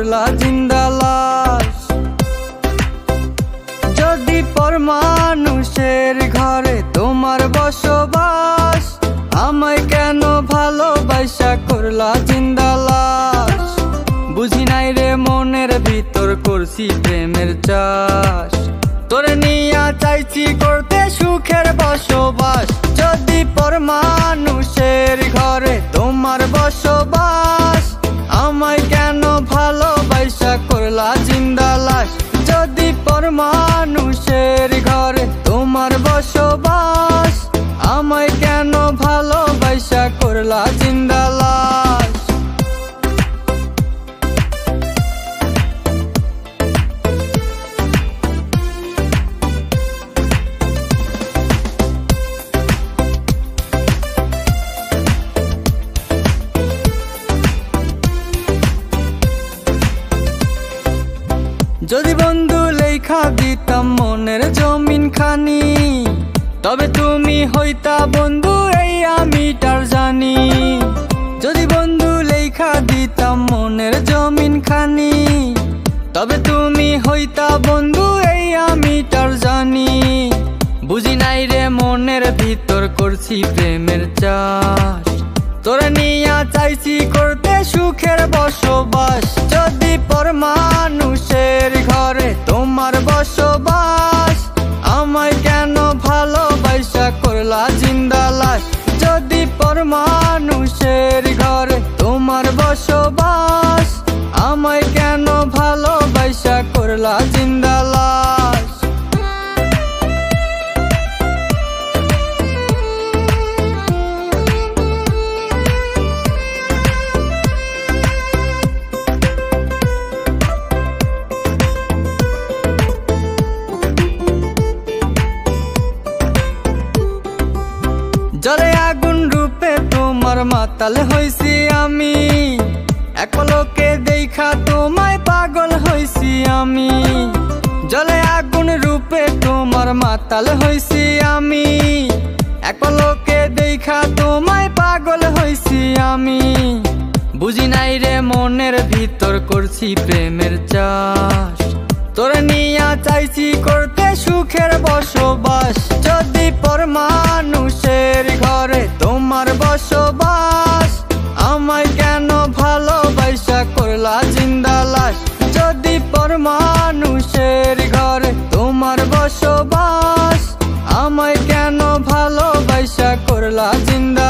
করলা জিন্দা লাশ। যদি পর মানুষের ঘরে তোমার বসবাস, আমায় কেন ভালোবাসা করলা জিন্দা লাশ। বুঝি নাই রে মনের ভিতর করছি প্রেমের চাষ, তোরে নিয়া চাইছি করতে সুখের বসবাস। যদি পর মানুষের ঘরে তোমার বসবাস, আমায় কেন ভালোবাসা করলা জিন্দা লাশ। যদি পর মানুষের ঘরে তোমার বসবাস, আমায় কেন ভালোবাসা করলা জিন্দা লাশ। যদি বন্ধু লেখা দিতাম মনের জমিন খানি, তবে তুমি হইতা বন্ধু এই আমিটার জানি। যদি বন্ধু লেখা দিতাম মনের জমিন খানি, তবে তুমি হইতা বন্ধু এই আমিটার জানি। বুঝি নাই রে মনের ভিতর করছি প্রেমের চাষ, তোরা নিয়া চাইছি করতে সুখের বসবাস। যদি পর মানুষের ঘরে তোমার বসবাস, আমায় কেন ভালোবাসা করলা জিন্দা লাশ। যদি পর মানুষের ঘরে তোমার বসবাস, আমায় কেন ভালোবাসা করলা জিন্দা লাশ। জলে আগুন রূপে তোমার মাতাল হইছি আমি, এক লোকে দেখা তোমায় পাগল হইছি আমি। জলে আগুন রূপে তোমার মাতাল হইছি আমি, এক লোকে দেখা তোমায় পাগল হইছি আমি। বুঝি নাই রে মনের ভিতর করছি প্রেমের চাষ, তোরে নিয়া চাইছি করতে সুখের বসবাস। যদি পর মানুষের ঘরে তোমার বসবাস, আমায় কেন ভালোবাসা করলা জিন্দা লাশ। যদি পর মানুষের ঘরে তোমার বসবাস, আমায় কেন ভালোবাসা করলা জিন্দা